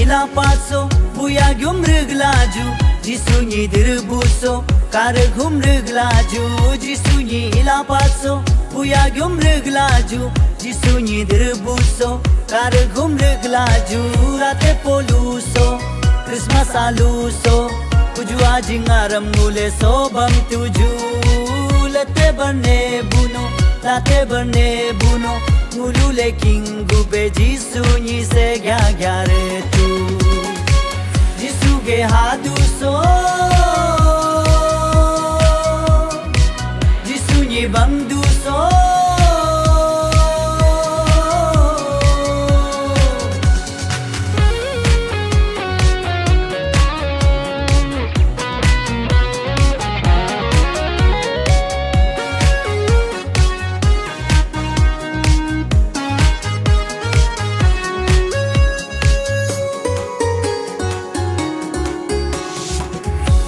hilapaso buya gumrug laju jisunyi dirbuso kar gumrug laju jisunyi hilapaso buya gumrug laju jisunyi dirbuso kar gumrug laju rate poluso Christmas aluso kujua jingaram mule so bang tuju late berne buno mulu leking gube jisu ni se gya re tu jisu ge hadu so jisu ni bandu so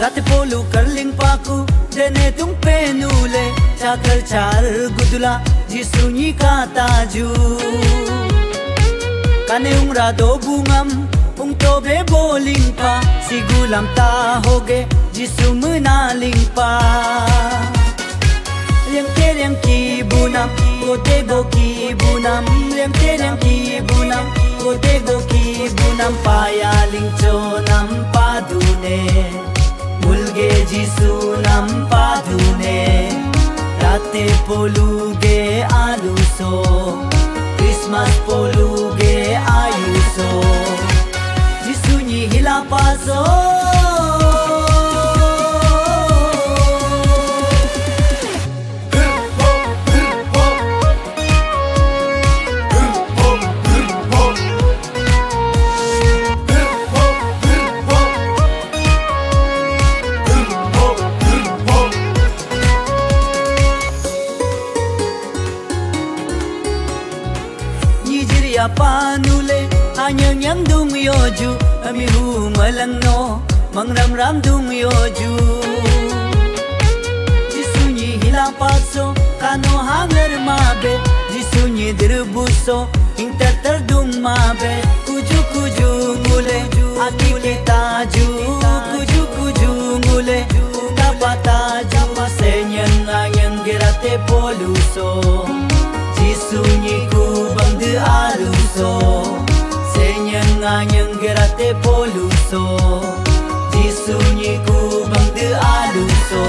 Rate polu karling paku dene tung penule chakal char gudula jisunyi ka taju kane ungra do bungam ung tobe boling pa sigulam ta hoge jisum naling pa yang ki bunam kote go ki bunam yang ki bunam kote go ki bunam payaling chonam padune Mulge jisu nampadune Rate poluge aluso Christmas poluge ayuso Jisu nyi hilapaso panule anyang yang dung yoju ami hu malang no mangram ram dung yoju jisunyi hilapaso kano hangar mabe jisunyi dirbuso inter terdung mabe kuju ngule aki kita ju kuju ngule tapata japa senyang anyang gerate poluso jisunyi kubang de aluso senyang anyang gerate poluso jisunyi kubang de aluso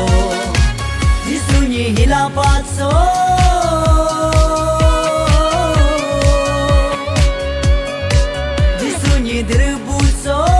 jisunyi hilapaso jisunyi dirbuso